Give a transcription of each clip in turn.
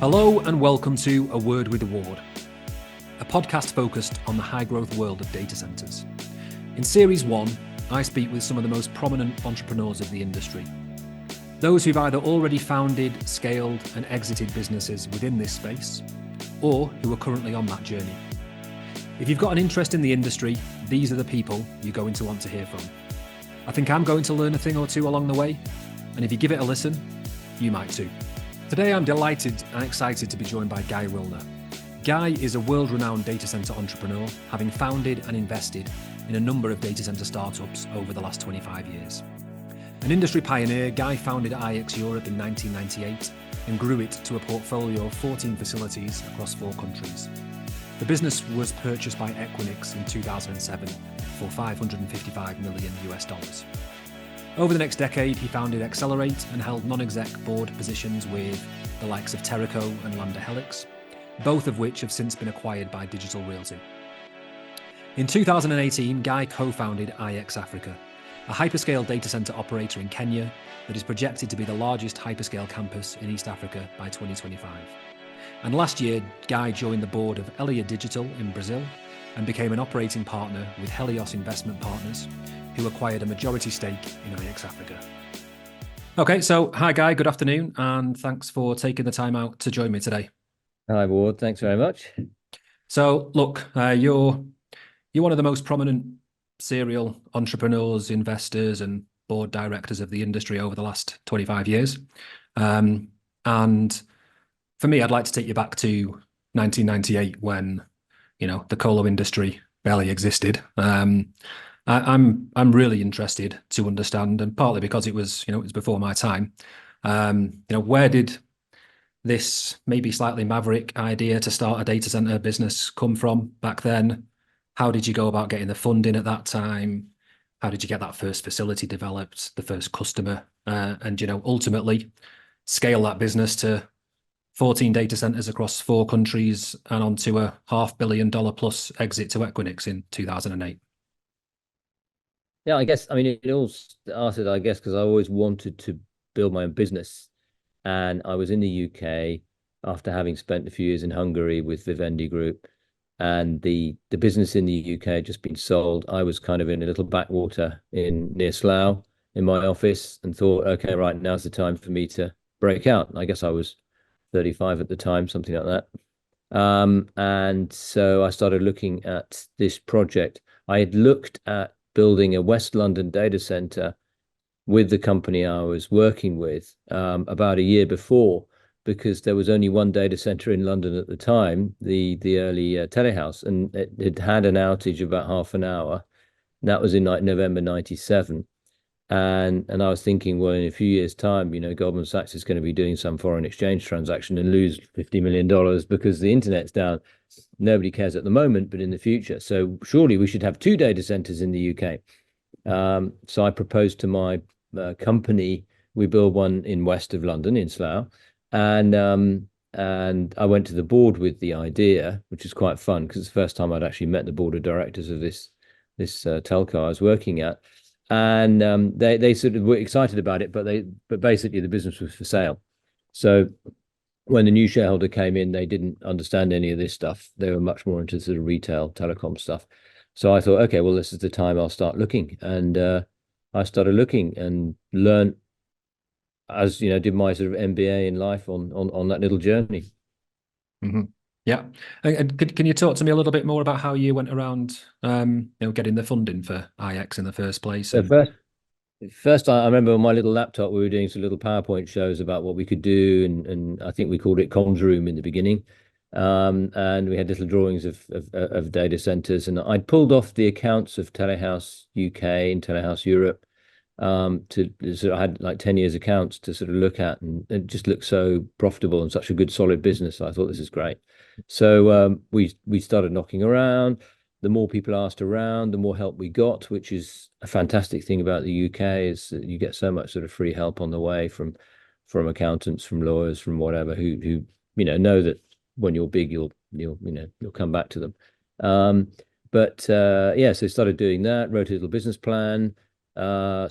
Hello and welcome to A Word with Award, a podcast focused on the high-growth world of data centers. In Series 1, I speak with some of the most prominent entrepreneurs of the industry. Those who've either already founded, scaled and exited businesses within this space, or who are currently on that journey. If you've got an interest in the industry, these are the people you're going to want to hear from. I think I'm going to learn a thing or two along the way, and if you give it a listen, you might too. Today I'm delighted and excited to be joined by Guy Willner. Guy is a world-renowned data center entrepreneur, having founded and invested in a number of data center startups over the last 25 years. An industry pioneer, Guy founded iX Europe in 1998 and grew it to a portfolio of 14 facilities across 4 countries. The business was purchased by Equinix in 2007 for $555 million US. Over the next decade, he founded Accelerate and held non-exec board positions with the likes of Teraco and Lambda Hellix, both of which have since been acquired by Digital Realty. In 2018, Guy co-founded iX Africa, a hyperscale data center operator in Kenya that is projected to be the largest hyperscale campus in East Africa by 2025. And last year, Guy joined the board of Elea Digital in Brazil and became an operating partner with Helios Investment Partners, who acquired a majority stake in iX Africa. Okay, so hi Guy, good afternoon, and thanks for taking the time out to join me today. Hi Ward, thanks very much. So look, you're one of the most prominent serial entrepreneurs, investors and board directors of the industry over the last 25 years. And for me, I'd like to take you back to 1998 when, the colo industry barely existed. I'm really interested to understand, and partly because it was before my time. Where did this maybe slightly maverick idea to start a data center business come from back then? How did you go about getting the funding at that time? How did you get that first facility developed, the first customer, and ultimately scale that business to 14 data centers across 4 countries and onto a $500 million plus exit to Equinix in 2008? Yeah, it all started, because I always wanted to build my own business. And I was in the UK after having spent a few years in Hungary with Vivendi Group. And the business in the UK had just been sold. I was kind of in a little backwater near Slough in my office and thought, okay, right, now's the time for me to break out. I guess I was 35 at the time, something like that. And so I started looking at this project. I had looked at building a West London data center with the company I was working with about a year before, because there was only one data center in London at the time, the early telehouse, and it had an outage of about half an hour. That was in November 97. And I was thinking, well, in a few years' time, Goldman Sachs is going to be doing some foreign exchange transaction and lose $50 million because the internet's down. Nobody cares at the moment, but in the future. So surely we should have 2 data centers in the UK. So I proposed to my company, we build one in west of London in Slough. And I went to the board with the idea, which is quite fun because it's the first time I'd actually met the board of directors of this telco I was working at. And they sort of were excited about it, but basically the business was for sale. So when the new shareholder came in, they didn't understand any of this stuff. They were much more into sort of retail telecom stuff. So I thought, okay, well, this is the time I'll start looking. And I started looking and learned, as did my sort of MBA in life on that little journey. Mm-hmm. Yeah. And can you talk to me a little bit more about how you went around, getting the funding for iX in the first place? So first, I remember on my little laptop, we were doing some little PowerPoint shows about what we could do. And I think we called it Comms Room in the beginning. And we had little drawings of data centers. And I'd pulled off the accounts of Telehouse UK and Telehouse Europe. I had like 10 years accounts to sort of look at, and it just looked so profitable and such a good solid business. I thought this is great. So we started knocking around. The more people asked around, the more help we got, which is a fantastic thing about the UK, is that you get so much sort of free help on the way from accountants, from lawyers, from whatever, who know that when you're big, you'll come back to them. So started doing that, wrote a little business plan, and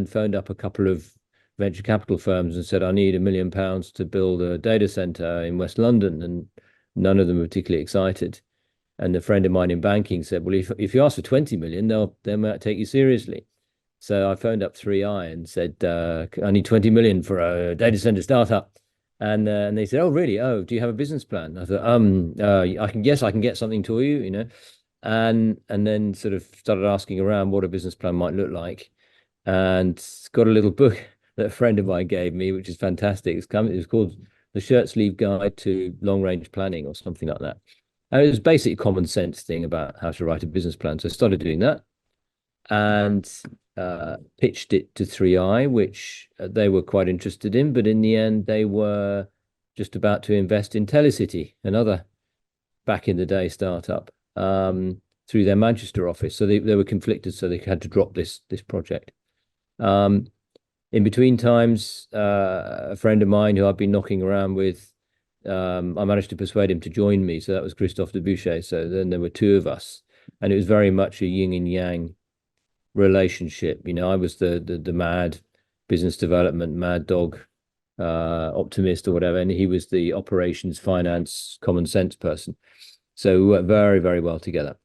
phoned up a couple of venture capital firms and said, I need £1 million to build a data center in West London. And none of them were particularly excited. And a friend of mine in banking said, well, if you ask for 20 million, they might take you seriously. So I phoned up 3i and said, I need 20 million for a data center startup. And they said, oh, really? Oh, do you have a business plan? I thought, I can get something to you, you know. And then sort of started asking around what a business plan might look like, and got a little book that a friend of mine gave me, which is fantastic. It was called The Shirt Sleeve Guide to Long Range Planning or something like that. And it was basically a common sense thing about how to write a business plan. So I started doing that and pitched it to 3i, which they were quite interested in. But in the end, they were just about to invest in Telecity, another back in the day startup, through their Manchester office. So they were conflicted, so they had to drop this project. In between times, a friend of mine who I've been knocking around with, I managed to persuade him to join me. So that was Christophe Debouchet. So then there were two of us, and it was very much a yin and yang relationship. You know, I was the mad business development, mad dog, optimist or whatever, and he was the operations, finance, common sense person. So we worked very, very well together.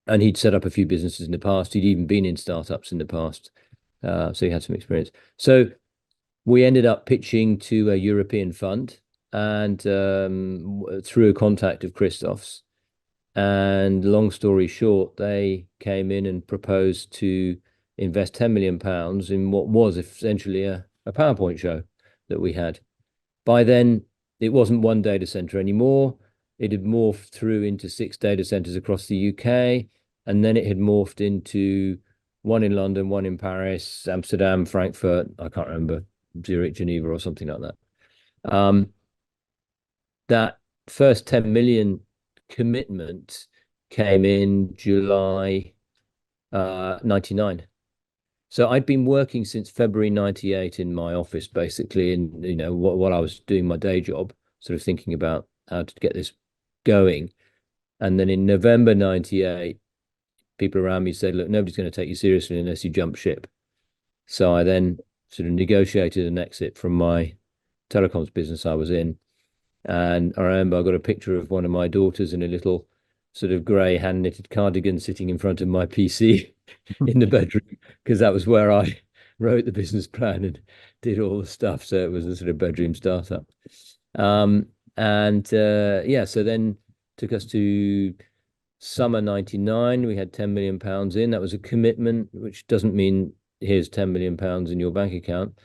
And he'd set up a few businesses in the past. He'd even been in startups in the past. So he had some experience. So we ended up pitching to a European fund, and through a contact of Christoph's. And long story short, they came in and proposed to invest £10 million in what was essentially a PowerPoint show that we had. By then, it wasn't one data center anymore. It had morphed through into 6 data centers across the UK. And then it had morphed into one in London, one in Paris, Amsterdam, Frankfurt, I can't remember, Zurich, Geneva, or something like that. That first 10 million commitment came in July 99. So I'd been working since February 98 in my office, basically, and you know, while I was doing my day job, sort of thinking about how to get this going. And then in November 98, people around me said, look, nobody's going to take you seriously unless you jump ship. So I then sort of negotiated an exit from my telecoms business I was in. And I remember I got a picture of one of my daughters in a little sort of grey hand-knitted cardigan sitting in front of my PC in the bedroom, because that was where I wrote the business plan and did all the stuff. So it was a sort of bedroom startup. Yeah, so then took us to summer 99. We had £10 million in. That was a commitment, which doesn't mean here's £10 million in your bank account.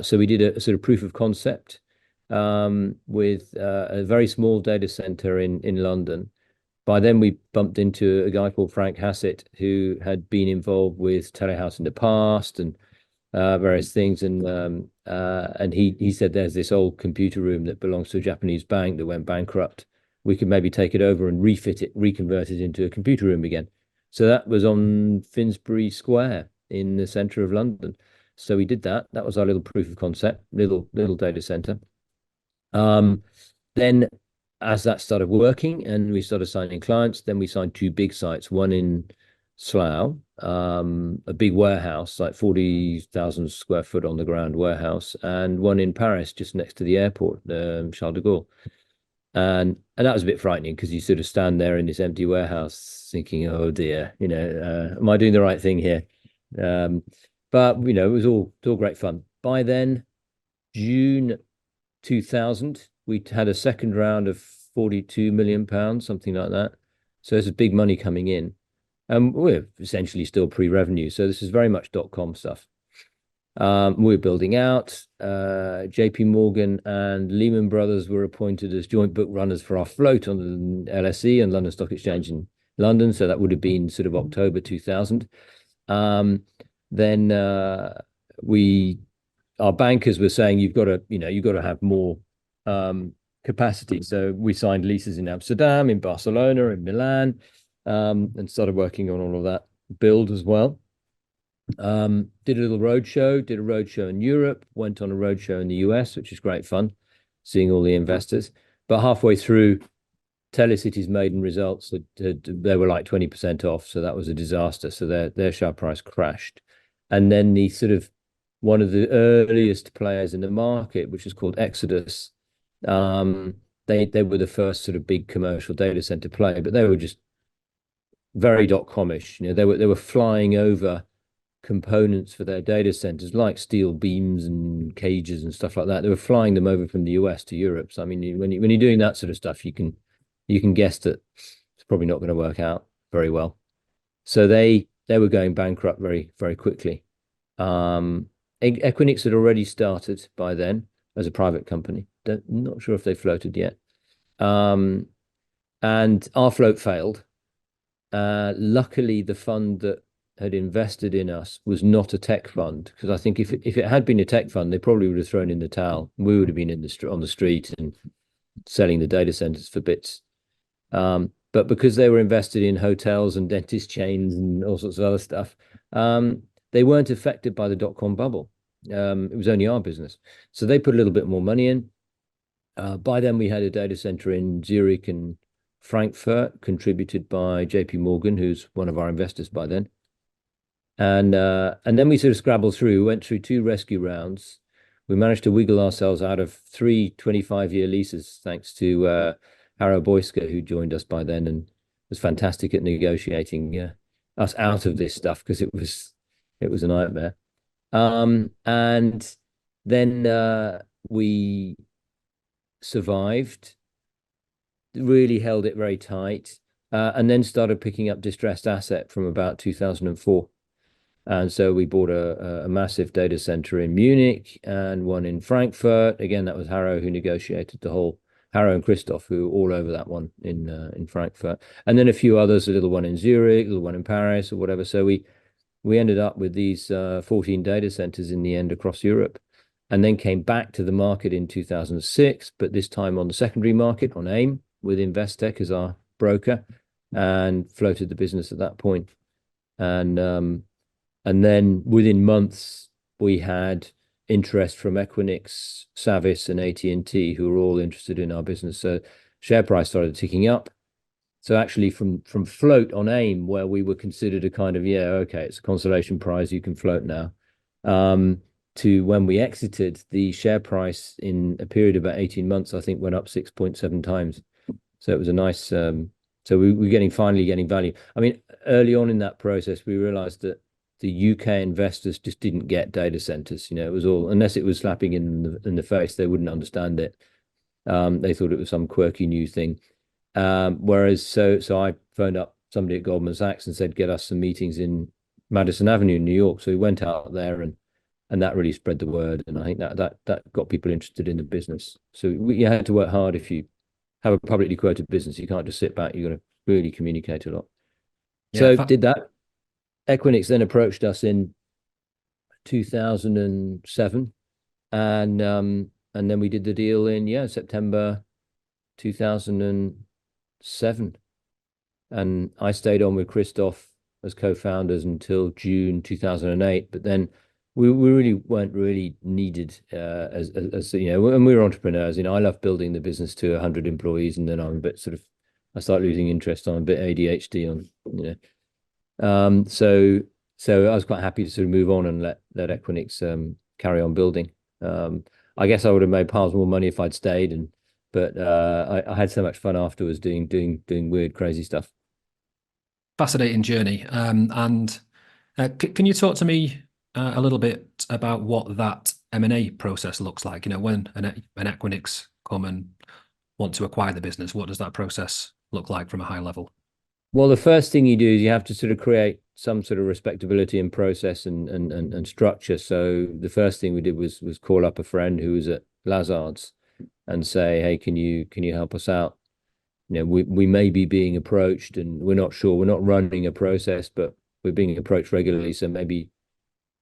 So we did a sort of proof of concept with a very small data center in London. By then, we bumped into a guy called Frank Hassett, who had been involved with Telehouse in the past and various things. And he said, there's this old computer room that belongs to a Japanese bank that went bankrupt. We could maybe take it over and refit it, reconvert it into a computer room again. So that was on Finsbury Square in the center of London. So we did that. That was our little proof of concept, little data center. Then as that started working and we started signing clients, then we signed 2 big sites, one in Slough, a big warehouse, like 40,000 square foot on the ground warehouse, and one in Paris, just next to the airport, Charles de Gaulle. And that was a bit frightening, because you sort of stand there in this empty warehouse thinking, oh dear, you know, am I doing the right thing here? But, you know, it was all great fun. By then, June 2000, we had a second round of £42 million, something like that. So there's big money coming in. And we're essentially still pre-revenue. So this is very much .com stuff. We're building out. JP Morgan and Lehman Brothers were appointed as joint book runners for our float on the LSE and London Stock Exchange in London. So that would have been sort of October 2000. Then our bankers were saying, you've got to have more capacity. So we signed leases in Amsterdam, in Barcelona, in Milan, and started working on all of that build as well. Did a little roadshow, did a roadshow in Europe, went on a roadshow in the US, which is great fun, seeing all the investors. But halfway through, Telecity's maiden results, they were like 20% off. So that was a disaster. So their share price crashed. And then the sort of one of the earliest players in the market, which is called Exodus. They were the first sort of big commercial data center player, but they were just very .com-ish. They were flying over components for their data centers, like steel beams and cages and stuff like that. They were flying them over from the US to Europe. So I mean, when you're doing that sort of stuff, you can guess that it's probably not going to work out very well. So they were going bankrupt very, very quickly. Equinix had already started by then as a private company. Not sure if they floated yet. And our float failed. Luckily, the fund that had invested in us was not a tech fund, because I think if it had been a tech fund, they probably would have thrown in the towel. We would have been on the street and selling the data centers for bits. But because they were invested in hotels and dentist chains and all sorts of other stuff, they weren't affected by the .com bubble. It was only our business. So they put a little bit more money in. By then, we had a data center in Zurich and Frankfurt, contributed by JP Morgan, who's one of our investors by then. And then we sort of scrabbled through, went through 2 rescue rounds. We managed to wiggle ourselves out of 3 25-year leases, thanks to Harrow Boyska, who joined us by then and was fantastic at negotiating us out of this stuff, because it was a nightmare. And then we survived, really held it very tight, and then started picking up distressed asset from about 2004. And so we bought a massive data center in Munich and one in Frankfurt. Again, that was Harrow who negotiated the whole. Harrow and Christoph, who were all over that one in Frankfurt, and then a few others, a little one in Zurich, a little one in Paris, or whatever. So we ended up with these 14 data centers in the end across Europe, and then came back to the market in 2006, but this time on the secondary market on AIM with Investec as our broker, and floated the business at that point. And then within months we had interest from Equinix, Savis, and AT&T, who were all interested in our business. So share price started ticking up. So actually from float on AIM, where we were considered a kind of, okay, it's a consolation prize, you can float now, to when we exited, the share price in a period of about 18 months, I think, went up 6.7 times. So it was a nice, so we were finally getting value. I mean, early on in that process, we realized that the UK investors just didn't get data centers. It was all, unless it was slapping in the face, they wouldn't understand it. They thought it was some quirky new thing. Whereas, so I phoned up somebody at Goldman Sachs and said, get us some meetings in Madison Avenue in New York. So we went out there, and that really spread the word. And I think that got people interested in the business. So you had to work hard if you have a publicly quoted business. You can't just sit back. You've got to really communicate a lot. So did that. Equinix then approached us in 2007, and then we did the deal in September 2007, and I stayed on with Christoph as co-founders until June 2008. But then we really weren't really needed as and we were entrepreneurs. I love building the business to 100 employees, and then I'm a bit I start losing interest. I'm a bit ADHD on. So I was quite happy to sort of move on and let Equinix carry on building. I guess I would have made piles more money if I'd stayed, but I had so much fun afterwards doing weird, crazy stuff. Fascinating journey. And can you talk to me a little bit about what that M&A process looks like? When an Equinix come and want to acquire the business, what does that process look like from a high level? Well, the first thing you do is you have to sort of create some sort of respectability and process and structure. So the first thing we did was call up a friend who was at Lazard's and say, hey, can you help us out? We may be being approached, and we're not sure. We're not running a process, but we're being approached regularly. So maybe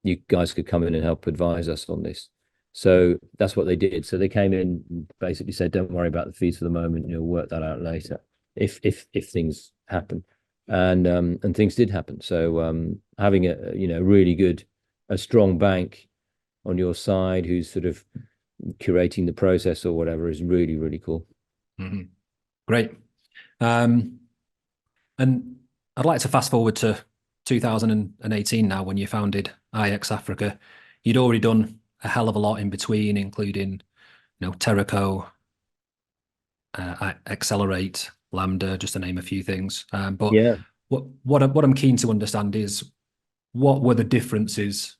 you guys could come in and help advise us on this. So that's what they did. So they came in and basically said, don't worry about the fees for the moment. We'll work that out later if things happen. And things did happen. So having a really good, a strong bank on your side who's sort of curating the process or whatever is really, really cool. Mm-hmm. Great. And I'd like to fast forward to 2018 now, when you founded IX Africa. you'd already done a hell of a lot in between, including, Teraco, Accelerate, Lambda, just to name a few things. But Yeah. what I'm keen to understand is what were the differences,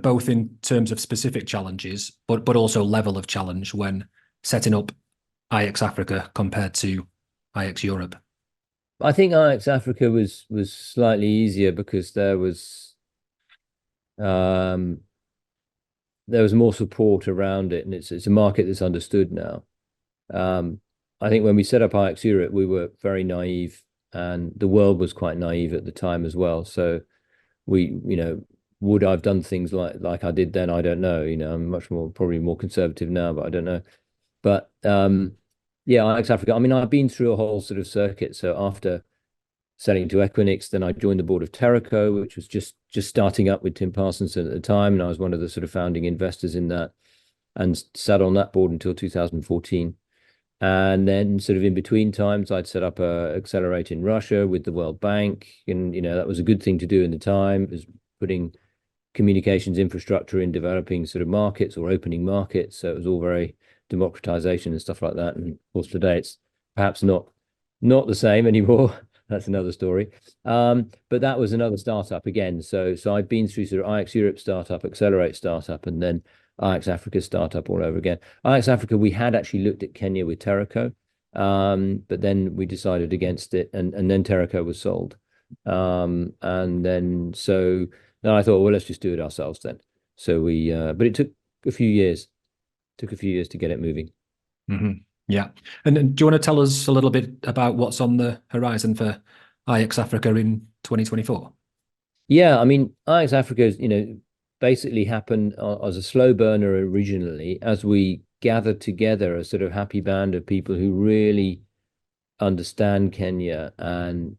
both in terms of specific challenges, but also level of challenge when setting up IX Africa compared to IX Europe. I think IX Africa was slightly easier because um, there was more support around it, and it's a market that's understood now. I think when we set up IX Europe, we were very naive, and the world was quite naive at the time as well. So would I've done things like I did then? I don't know. I'm probably more conservative now, but I don't know. But yeah, IX Africa. I mean, I've been through a whole sort of circuit. So after selling to Equinix, then I joined the board of Teraco, which was just starting up with Tim Parsonson at the time, and I was one of the sort of founding investors in that, and sat on that board until 2014. And then sort of in between times, I'd set up a Accelerate in Russia with the World Bank. And, that was a good thing to do in the time. It was putting communications infrastructure in developing sort of markets or opening markets. So it was all very democratization and stuff like that. And of course, today it's perhaps not the same anymore. That's another story. But that was another startup again. So I've been through sort of IX Europe startup, Accelerate startup, and then IX Africa startup all over again. IX Africa, we had actually looked at Kenya with Teraco, but then we decided against it, and then Teraco was sold. And then I thought, well, let's just do it ourselves then. So but it took a few years. Took a few years to get it moving. Mm-hmm. Yeah. And do you want to tell us a little bit about what's on the horizon for IX Africa in 2024? Yeah, I mean, IX Africa is, basically happened as a slow burner originally, as we gathered together a sort of happy band of people who really understand Kenya, and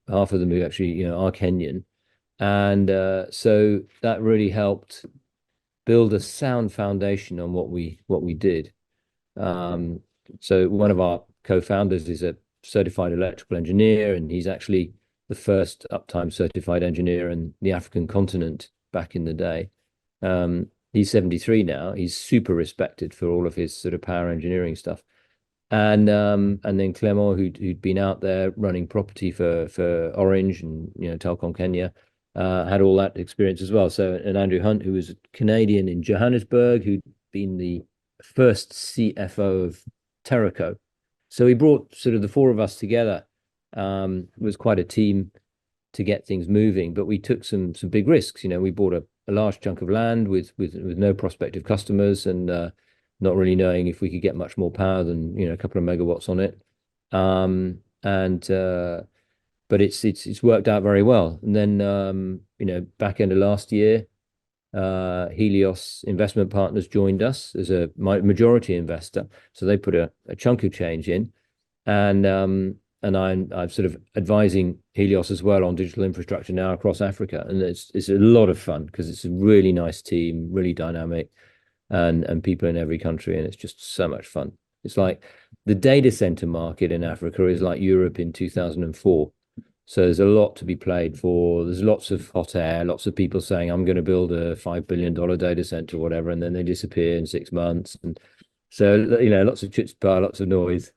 half of them who actually are Kenyan, and so that really helped build a sound foundation on what we did. So one of our co-founders is a certified electrical engineer, and he's actually the first uptime certified engineer in the African continent back in the day. He's 73 now. He's super respected for all of his sort of power engineering stuff. And then Clement, who'd been out there running property for Orange and Telkom Kenya, had all that experience as well. So, and Andrew Hunt, who was a Canadian in Johannesburg, who'd been the first CFO of Teraco. So he brought sort of the four of us together. It was quite a team to get things moving, but we took some big risks. We bought a large chunk of land with no prospective customers, and not really knowing if we could get much more power than a couple of megawatts on it. But it's worked out very well. And then back end of last year, Helios Investment Partners joined us as a majority investor. So they put a chunk of change in, and I'm sort of advising Helios as well on digital infrastructure now across Africa, and it's a lot of fun because it's a really nice team, really dynamic, and people in every country, and it's just so much fun. It's like the data center market in Africa is like Europe in 2004. So there's a lot to be played for. There's lots of hot air, lots of people saying, I'm going to build a $5 billion data center or whatever, and then they disappear in 6 months. And so, lots of chutzpah, lots of noise,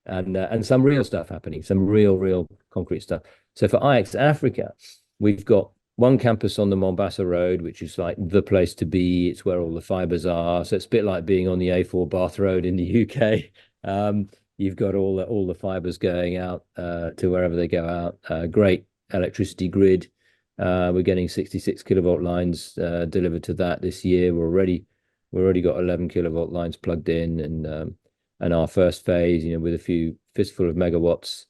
and some real stuff happening, some real concrete stuff. So for IX Africa, we've got one campus on the Mombasa Road, which is like the place to be. It's where all the fibers are. So it's a bit like being on the A4 Bath Road in the UK. You've got all the fibers going out to wherever they go out. Great electricity grid. We're getting 66 kilovolt lines delivered to that this year. We've already got 11 kilovolt lines plugged in, and our first phase, with a fistful of megawatts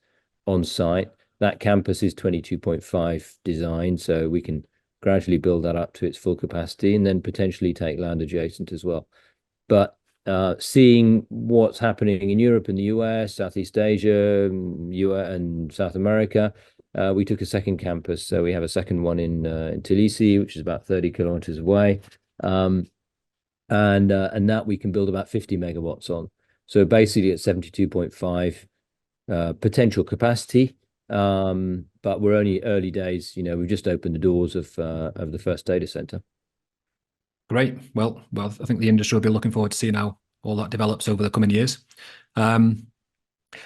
on site. That campus is 22.5 design, so we can gradually build that up to its full capacity, and then potentially take land adjacent as well. But seeing what's happening in Europe and the US, Southeast Asia, and South America, we took a second campus. So we have a second one in Tbilisi, which is about 30 kilometers away, and that we can build about 50 megawatts on. So basically at 72.5 potential capacity, but we're only early days. We've just opened the doors of the first data center. Great. Well, I think the industry will be looking forward to seeing how all that develops over the coming years.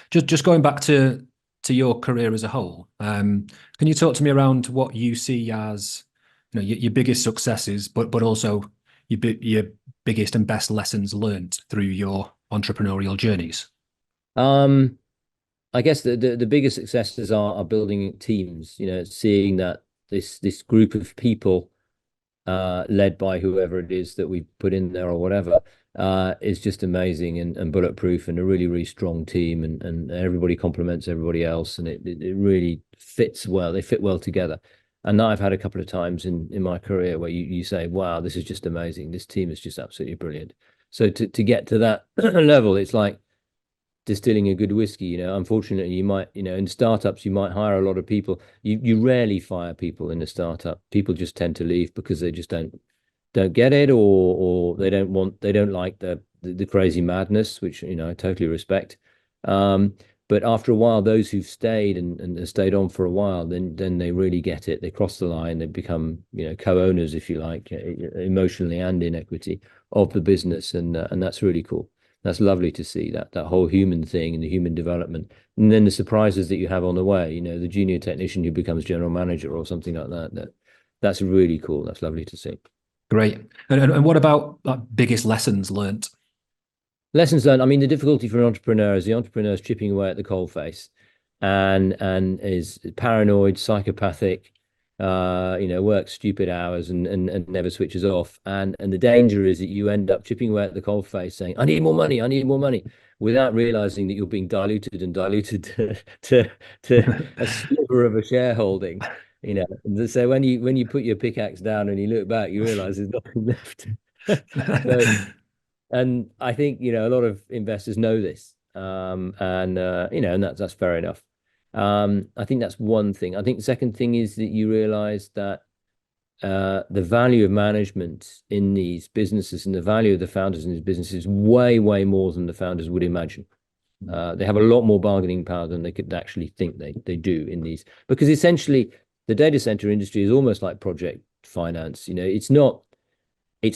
Just going back to your career as a whole, can you talk to me around what you see as, your biggest successes, but also your biggest and best lessons learned through your entrepreneurial journeys? I guess the biggest successes are building teams, seeing that this group of people led by whoever it is that we put in there or whatever, is just amazing and bulletproof, and a really, really strong team, and everybody complements everybody else, and it really fits well. They fit well together. And I've had a couple of times in my career where you say, wow, this is just amazing. This team is just absolutely brilliant. So to get to that level, it's like distilling a good whiskey. Unfortunately, you might, in startups, you might hire a lot of people. You rarely fire people in a startup. People just tend to leave because they just don't get it, or they don't like the crazy madness, which I totally respect. But after a while, those who've stayed and stayed on for a while, then they really get it. They cross the line. They become co-owners, if you like, emotionally and in equity of the business, and that's really cool. That's lovely to see that whole human thing and the human development, and then the surprises that you have on the way. The junior technician who becomes general manager or something like that. That's really cool. That's lovely to see. Great. And what about biggest lessons learnt? Lessons learned. I mean, the difficulty for an entrepreneur is the entrepreneur is chipping away at the coalface, and is paranoid, psychopathic, works stupid hours and never switches off. And the danger is that you end up chipping away at the coalface, saying, "I need more money, I need more money," without realizing that you're being diluted to a sliver of a shareholding. So when you put your pickaxe down and you look back, you realize there's nothing left. So, and I think, a lot of investors know this. And that's fair enough. I think that's one thing. I think the second thing is that you realize that the value of management in these businesses and the value of the founders in these businesses is way, way more than the founders would imagine. They have a lot more bargaining power than they could actually think they do in these, because essentially the data center industry is almost like project finance. It's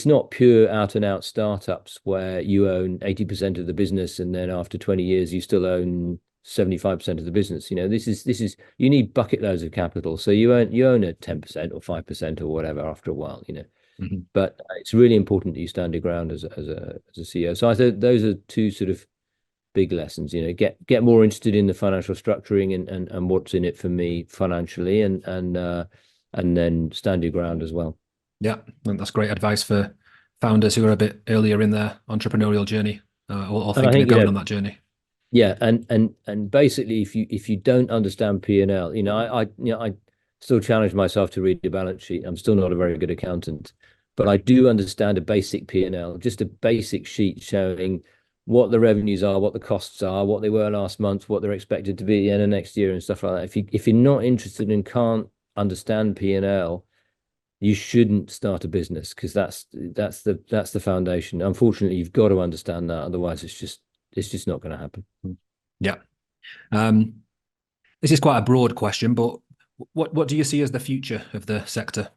not pure out and out startups where you own 80% of the business, and then after 20 years you still own 75% of the business. This is you need bucket loads of capital, so you own a 10% or 5% or whatever after a while. Mm-hmm. But it's really important that you stand your ground as a CEO. So I think those are two sort of big lessons. Get more interested in the financial structuring and what's in it for me financially, and then stand your ground as well. Yeah, and that's great advice for founders who are a bit earlier in their entrepreneurial journey, or thinking of going on that journey. Yeah, and basically, if you don't understand P&L, I still challenge myself to read the balance sheet. I'm still not a very good accountant, but I do understand a basic P&L, just a basic sheet showing what the revenues are, what the costs are, what they were last month, what they're expected to be at the end of next year, and stuff like that. If you're not interested and can't understand P&L, you shouldn't start a business, because that's the foundation. Unfortunately, you've got to understand that, otherwise it's just not going to happen. Yeah. This is quite a broad question, but what do you see as the future of the sector?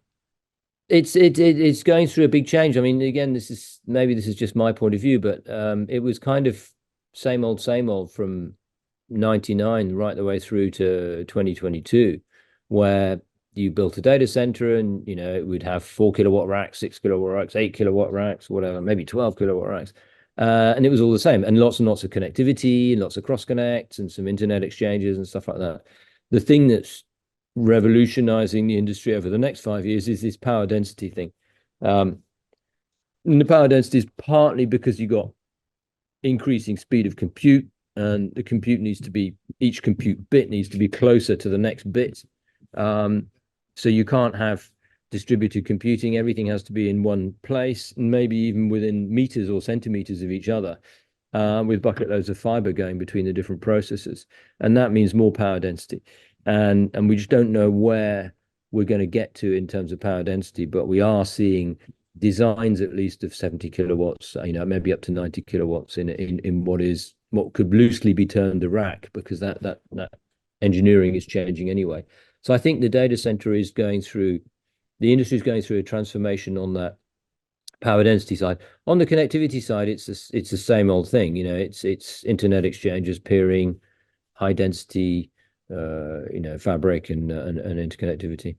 It's going through a big change. I mean, again, this is just my point of view, but it was kind of same old from 99 right the way through to 2022, where you built a data center and it would have 4 kilowatt racks, 6 kilowatt racks, 8 kilowatt racks, whatever, maybe 12 kilowatt racks. And it was all the same, and lots of connectivity and lots of cross connects and some internet exchanges and stuff like that. The thing that's revolutionizing the industry over the next 5 years is this power density thing. And the power density is partly because you got increasing speed of compute, and the compute each compute bit needs to be closer to the next bit. So you can't have distributed computing. Everything has to be in one place, and maybe even within meters or centimeters of each other, with bucket loads of fiber going between the different processors. And that means more power density. And we just don't know where we're going to get to in terms of power density, but we are seeing designs at least of 70 kilowatts, maybe up to 90 kilowatts in what could loosely be termed a rack, because that engineering is changing anyway. So I think the data center the industry is going through a transformation on that power density side. On the connectivity side, it's the same old thing. It's internet exchanges, peering, high density, fabric and interconnectivity.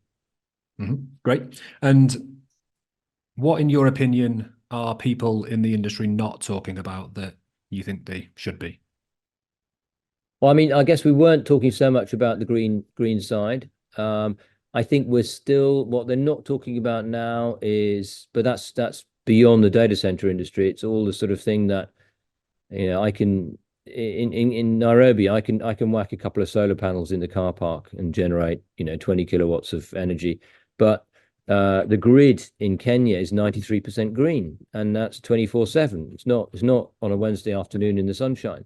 Great. And what, in your opinion, are people in the industry not talking about that you think they should be? Well, I mean, I guess we weren't talking so much about the green side. I think we're still, what they're not talking about now is, but that's beyond the data center industry. It's all the sort of thing that, I can in Nairobi, I can whack a couple of solar panels in the car park and generate 20 kilowatts of energy. But the grid in Kenya is 93% green, and that's 24/7. It's not on a Wednesday afternoon in the sunshine.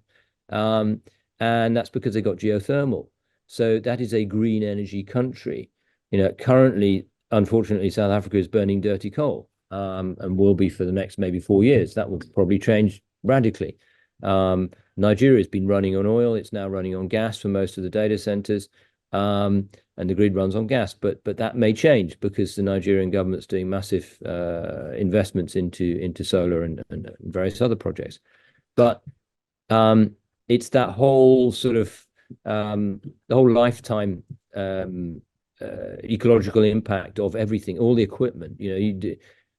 And that's because they got geothermal. So that is a green energy country. Currently, unfortunately, South Africa is burning dirty coal, and will be for the next maybe 4 years. That will probably change radically. Nigeria has been running on oil. It's now running on gas for most of the data centers. And the grid runs on gas, but that may change because the Nigerian government's doing massive investments into solar and various other projects. But it's that whole sort of the whole lifetime ecological impact of everything, all the equipment.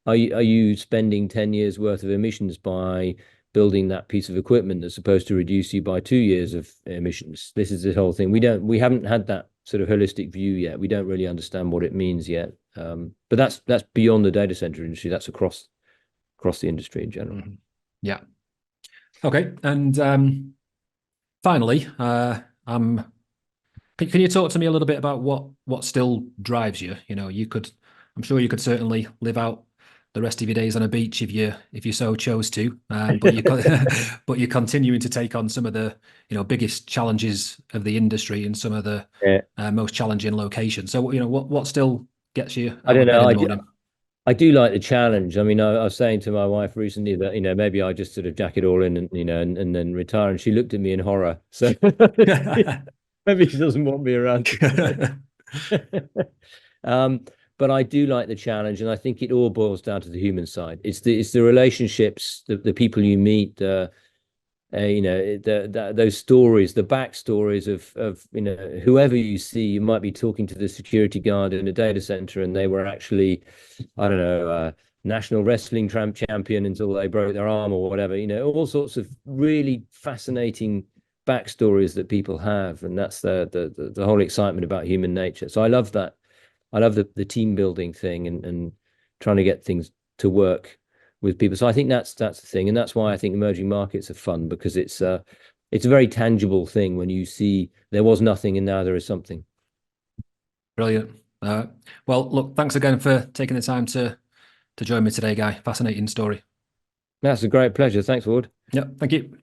Are you spending 10 years worth of emissions by building that piece of equipment that's supposed to reduce you by 2 years of emissions? This is the whole thing. We haven't had that sort of holistic view yet. We don't really understand what it means yet. But that's beyond the data center industry. That's across the industry in general. Yeah. Okay. And finally, can you talk to me a little bit about what still drives you? I'm sure you could certainly live out the rest of your days on a beach if you so chose to, but you're continuing to take on some of the biggest challenges of the industry in some of the most challenging locations. So what still gets you out of bed in the morning? I do like the challenge. I mean, I was saying to my wife recently that maybe I just sort of jack it all in and and then retire, and she looked at me in horror. So maybe she doesn't want me around. But I do like the challenge, and I think it all boils down to the human side. It's the relationships, the people you meet, those stories, the backstories of whoever you see. You might be talking to the security guard in a data center, and they were actually, I don't know, national wrestling champion until they broke their arm or whatever. All sorts of really fascinating backstories that people have, and that's the whole excitement about human nature. So I love that. I love the team building thing and trying to get things to work with people. So I think that's the thing, and that's why I think emerging markets are fun, because it's a very tangible thing when you see there was nothing and now there is something. Brilliant. Well, look, thanks again for taking the time to join me today, Guy. Fascinating story. That's a great pleasure. Thanks, Ward. Yeah, thank you.